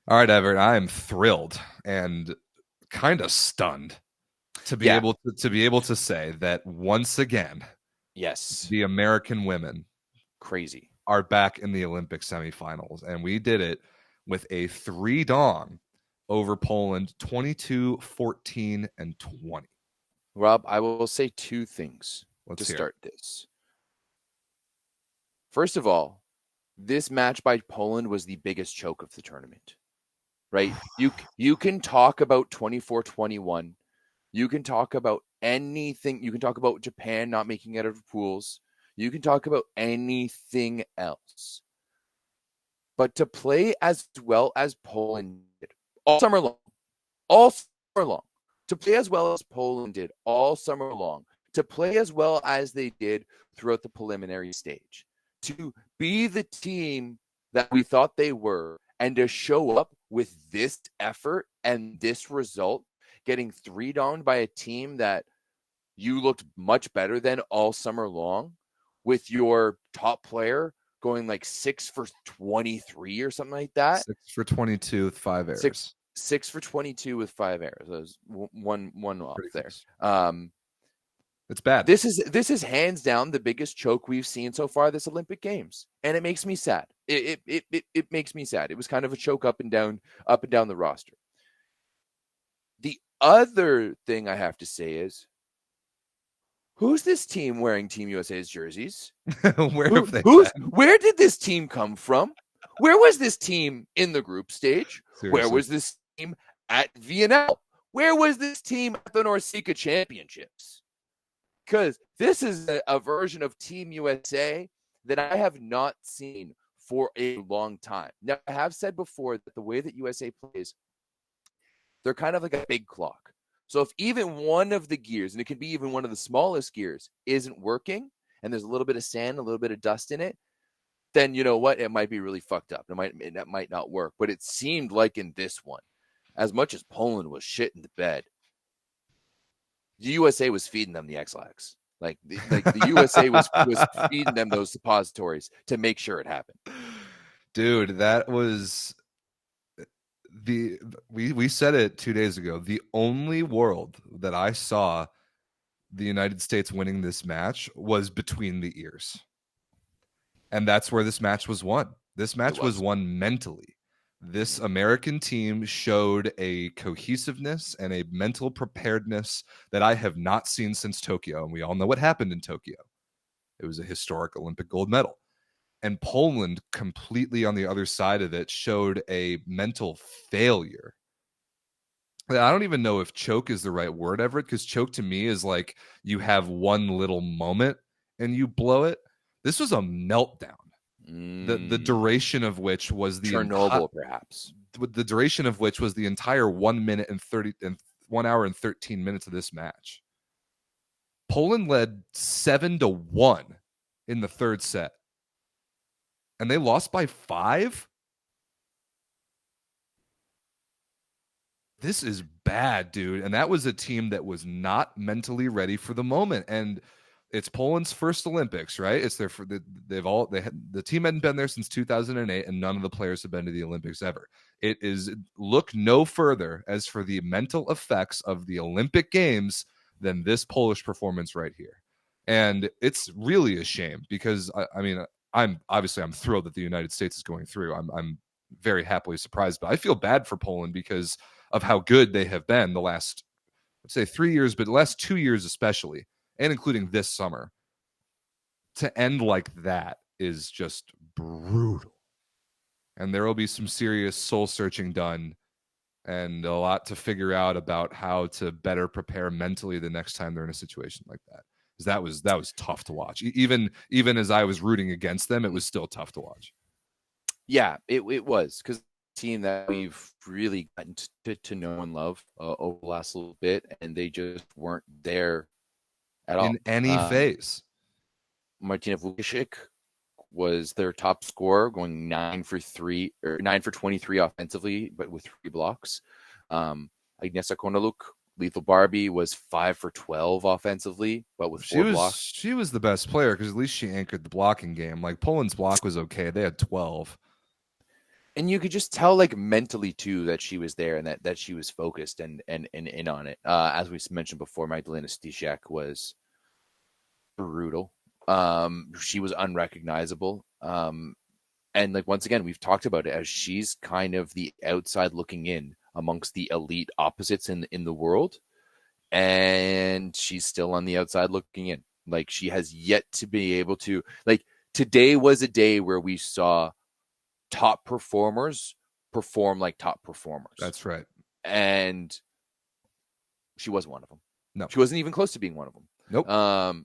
All right, Everett, I am thrilled and kind of stunned to be Yeah. able to say that once again Yes. the American women Crazy. are back in the Olympic semifinals, and we did it with a three-dong over Poland, 22, 14, and 20. Rob, I will say two things to Let's hear it. start this. First of all, this match by Poland was the biggest choke of the tournament, right? You can talk about 24-21. You can talk about anything. You can talk about Japan not making it out of pools. You can talk about anything else. But to play as well as Poland did all summer long, to play as well as Poland did all summer long, to play as well as they did throughout the preliminary stage, to be the team that we thought they were, and to show up with this effort and this result, getting three downed by a team that you looked much better than all summer long, with your top player going like 6 for 23 or something like that. 6 for 22 with five errors. Six for 22 with 5 errors. That was one off Pretty there. close. It's bad. This is hands down the biggest choke we've seen so far this Olympic Games, and it makes me sad. It makes me sad. It was kind of a choke up and down the roster. The other thing I have to say is, who's this team wearing Team USA's jerseys? Where have they Where did this team come from? Where was this team in the group stage? Where Seriously. was this team at VNL? Where was this team at the Norseca Championships? Because this is a version of Team USA that I have not seen for a long time. Now, I have said before that the way that USA plays, they're kind of like a big clock. So if even one of the gears, and it can be even one of the smallest gears, isn't working, and there's a little bit of sand, a little bit of dust in it, then you know what? It might be really fucked up. That might not work. But it seemed like in this one, as much as Poland was shit in the bed, the USA was feeding them the X-Lax. Like the USA was feeding them those suppositories to make sure it happened. Dude, that was we said it 2 days ago. The only world that I saw the United States winning this match was between the ears. And that's where this match was won. This match was won mentally. This American team showed a cohesiveness and a mental preparedness that I have not seen since Tokyo. And we all know what happened in Tokyo. It was a historic Olympic gold medal. And Poland, completely on the other side of it, showed a mental failure. I don't even know if choke is the right word, Everett, because choke to me is like you have one little moment and you blow it. This was a meltdown. The duration of which was Chernobyl, perhaps. The duration of which was the entire 1 minute and 1 hour and 13 minutes of this match. Poland led 7-1 in the third set, and they lost by 5. This is bad, dude. And that was a team that was not mentally ready for the moment. And it's Poland's first Olympics, right? It's the team hadn't been there since 2008, and none of the players have been to the Olympics ever. It is look no further as for the mental effects of the Olympic Games than this Polish performance right here. And it's really a shame because I'm thrilled that the United States is going through. I'm very happily surprised, but I feel bad for Poland because of how good they have been the last, let's say 3 years, but the last 2 years especially, and including this summer. To end like that is just brutal. And there will be some serious soul searching done and a lot to figure out about how to better prepare mentally the next time they're in a situation like that. Because that was tough to watch. Even as I was rooting against them, it was still tough to watch. Yeah, it was, because team that we've really gotten to know and love over the last little bit, and they just weren't there at all in any phase. Martina Vukicic was their top scorer, going 9 for 23 offensively, but with 3 blocks. Agnieszka Konaluk, Lethal Barbie, was 5 for 12 offensively, but with 4 blocks. She was the best player because at least she anchored the blocking game. Like Poland's block was okay; they had 12. And you could just tell, like, mentally too, that she was there and that she was focused and in on it. As we mentioned before, Magdalena Stysiak was brutal. She was unrecognizable. And like, once again, we've talked about it as she's kind of the outside looking in amongst the elite opposites in the world, and she's still on the outside looking in. Like, she has yet to be able to, like, today was a day where we saw top performers perform like top performers. That's right. And she wasn't one of them. No. She wasn't even close to being one of them. Nope.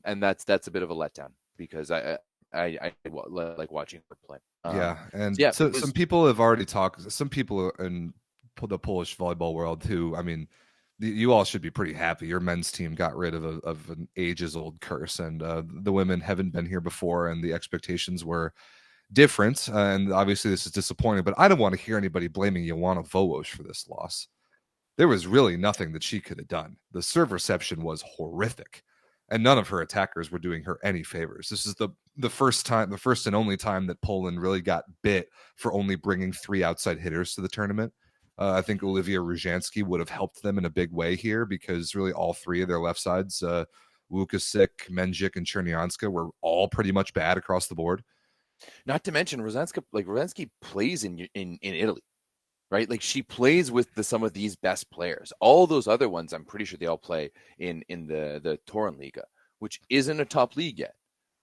And that's a bit of a letdown, because I like watching her play. Yeah, and so yeah, so was, some people have already talked. Some people in the Polish volleyball world who, I mean, you all should be pretty happy. Your men's team got rid of an ages-old curse, and the women haven't been here before, and the expectations were different. And obviously, this is disappointing. But I don't want to hear anybody blaming Joanna Wołosz for this loss. There was really nothing that she could have done. The serve reception was horrific, and none of her attackers were doing her any favors. This is the first and only time that Poland really got bit for only bringing 3 outside hitters to the tournament. I think Olivia Różański would have helped them in a big way here, because really all 3 of their left sides, Łukasik, Mędzik, and Czernianska, were all pretty much bad across the board. Not to mention Różański plays in Italy, right? Like, she plays with some of these best players. All those other ones, I'm pretty sure they all play in the Torrenliga, which isn't a top league yet.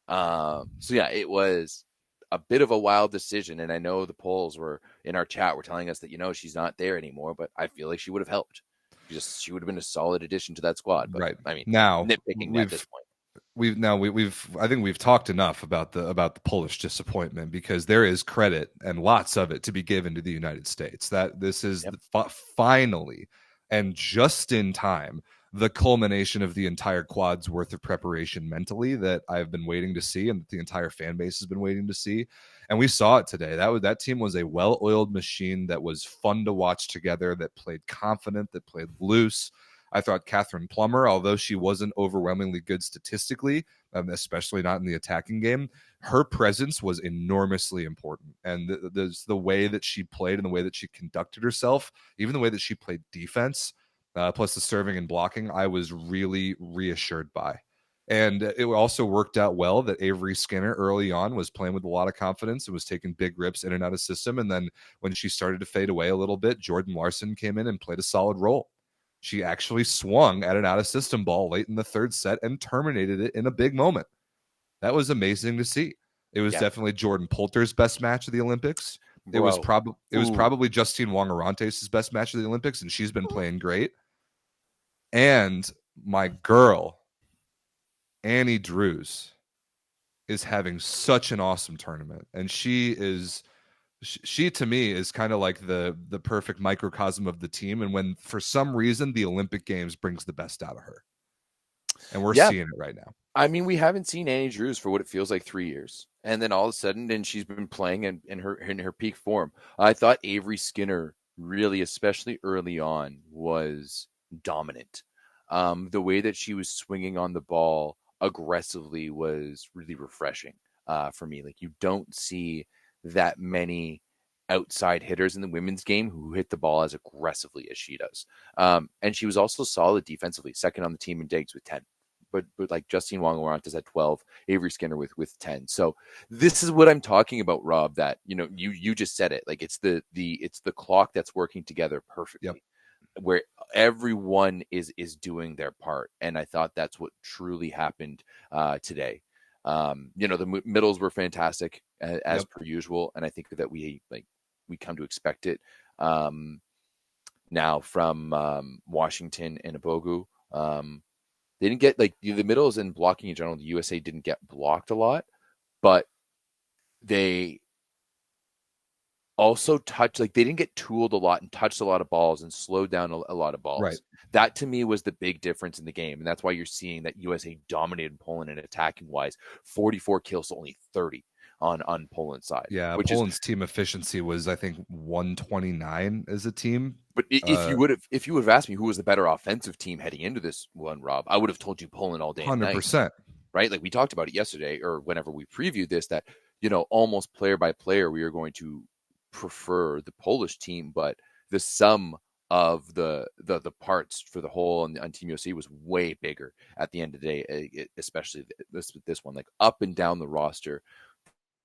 So yeah, it was a bit of a wild decision. And I know the Poles were in our chat, were telling us that, she's not there anymore, but I feel like she would have helped. She would have been a solid addition to that squad. But right. I mean, now nitpicking at this point. I think we've talked enough about the Polish disappointment, because there is credit, and lots of it, to be given to the United States. That this is finally, and just in time, the culmination of the entire quad's worth of preparation mentally that I've been waiting to see, and that the entire fan base has been waiting to see. And we saw it today. That team was a well-oiled machine that was fun to watch together, that played confident, that played loose. I thought Catherine Plummer, although she wasn't overwhelmingly good statistically, especially not in the attacking game, her presence was enormously important. And the way that she played and the way that she conducted herself, even the way that she played defense, plus the serving and blocking, I was really reassured by. And it also worked out well that Avery Skinner early on was playing with a lot of confidence and was taking big rips in and out of system. And then when she started to fade away a little bit, Jordan Larson came in and played a solid role. She actually swung at an out-of-system ball late in the 3rd set and terminated it in a big moment. That was amazing to see. It was definitely Jordan Poulter's best match of the Olympics. Bro. It was probably Justine Wong-Orantes' best match of the Olympics, and she's been playing great. And my girl, Annie Drews, is having such an awesome tournament, and she to me is kind of like the perfect microcosm of the team. And when for some reason the Olympic Games brings the best out of her, and we're seeing it right now. I mean, we haven't seen Annie Drews for what it feels like 3 years, and then all of a sudden, and she's been playing in her peak form. I thought Avery Skinner really, especially early on, was dominant. The way that she was swinging on the ball aggressively was really refreshing for me. Like, you don't see that many outside hitters in the women's game who hit the ball as aggressively as she does. And she was also solid defensively, second on the team in digs with 10. But like Justine Wong-Orantes at 12, Avery Skinner with 10. So this is what I'm talking about, Rob, that, you just said it. Like, it's the clock that's working together perfectly. Yep. Where everyone is doing their part. And I thought that's what truly happened today. The middles were fantastic as per usual, and I think that we come to expect it now from Washington and Abogu. They didn't get, the middles and blocking in general. The USA didn't get blocked a lot, but they also touched, they didn't get tooled a lot and touched a lot of balls and slowed down a lot of balls. Right. That to me was the big difference in the game. And that's why you're seeing that USA dominated Poland in attacking wise, 44 kills to only 30 on Poland's side. Yeah. Poland's team efficiency was, I think, 129 as a team. But if you would have asked me who was the better offensive team heading into this one, Rob, I would have told you Poland all day. 100%. Right? Like, we talked about it yesterday or whenever we previewed this, that, almost player by player, we are going to prefer the Polish team, but the sum of the parts for the whole on Team USA was way bigger at the end of the day, especially this one, like up and down the roster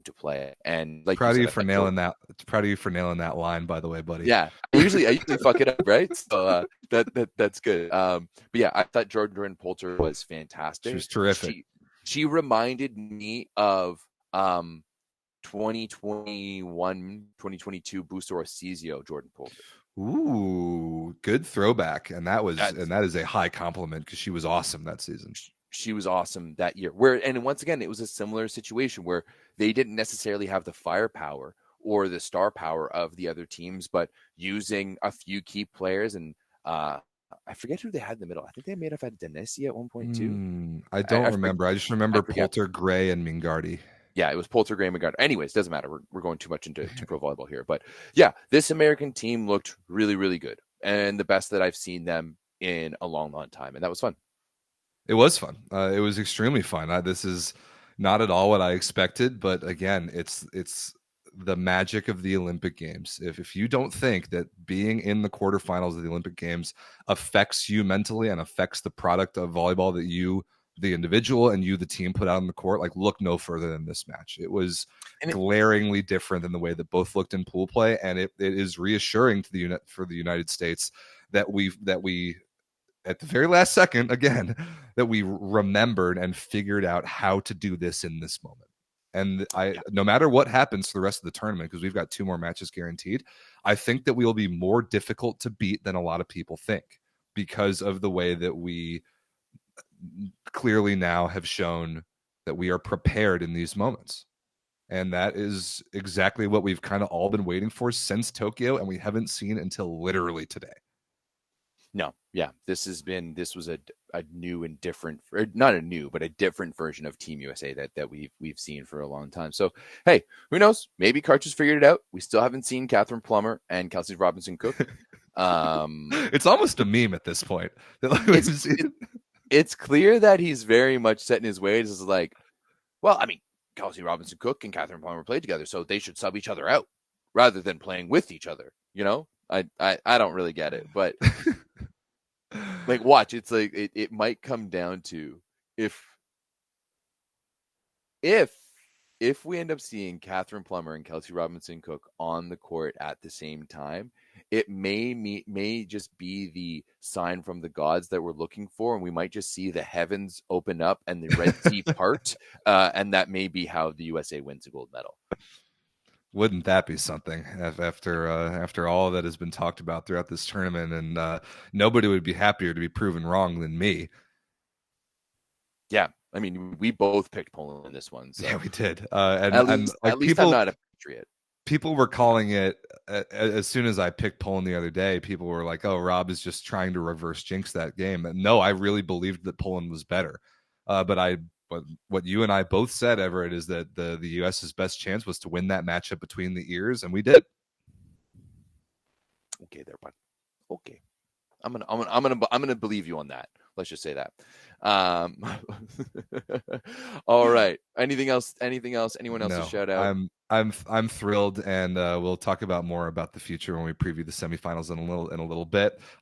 to play. And like Proud you of said, you I for thought nailing that. Proud of you for nailing that line, by the way, buddy. yeah, I usually fuck it up, right? So that's good. But yeah, I thought Jordan Poulter was She fantastic. was terrific. She reminded me of 2021, 2022 Busto Arcesio Jordan Poulter. Ooh, good throwback. And that That's is a high compliment because she was awesome that season. she was awesome that year. And once again, it was a similar situation where they didn't necessarily have the firepower or the star power of the other teams, but using a few key players. And I forget who they had in the middle. I think they may have had Denesi at one point too. I don't I remember. I just remember Poulter, Gray, and Mingardi. Yeah, it was Poulter, Gray, McGuire. Anyways, doesn't matter. We're going too much into pro volleyball here. But yeah, this American team looked really, really good. And the best that I've seen them in a long, long time. And that was fun. It was fun. It was extremely fun. This is not at all what I expected, but again, it's the magic of the Olympic Games. If you don't think that being in the quarterfinals of the Olympic Games affects you mentally and affects the product of volleyball that you, the individual, and you, the team, put out on the court, like look no further than this match. It was glaringly different than the way that both looked in pool play, and it is reassuring to for the United States that we at the very last second, again, that we remembered and figured out how to do this in this moment. And no matter what happens for the rest of the tournament, because we've got 2 more matches guaranteed, I think that we will be more difficult to beat than a lot of people think because of the way that we clearly now have shown that we are prepared in these moments. And that is exactly what we've kind of all been waiting for since Tokyo, and we haven't seen until literally today. No, yeah, this was a new and different, not a new, but a different version of Team USA that we've seen for a long time. So hey, who knows? Maybe Karch figured it out. We still haven't seen Catherine Plummer and Kelsey Robinson Cook. It's almost a meme at this point. It's clear that he's very much set in his ways. Is like, well, I mean, Kelsey Robinson Cook and Catherine Plummer played together, so they should sub each other out rather than playing with each other. You know, I don't really get it, but. Like, watch, it's like it might come down to if we end up seeing Catherine Plummer and Kelsey Robinson Cook on the court at the same time, it may just be the sign from the gods that we're looking for, and we might just see the heavens open up and the Red Sea part, and that may be how the USA wins a gold medal. Wouldn't that be something after all that has been talked about throughout this tournament? And nobody would be happier to be proven wrong than me. Yeah, I mean, we both picked Poland in this one. So. Yeah, we did. At least I'm not a patriot. People were calling it as soon as I picked Poland the other day. People were like, "Oh, Rob is just trying to reverse jinx that game." And no, I really believed that Poland was better. But what you and I both said, Everett, is that the U.S.'s best chance was to win that matchup between the ears, and we did. Okay, there, bud. Okay, I'm gonna believe you on that. Let's just say that. All right. Anything else? Anyone else to shout out? I'm thrilled, and we'll talk about more about the future when we preview the semifinals in a little bit.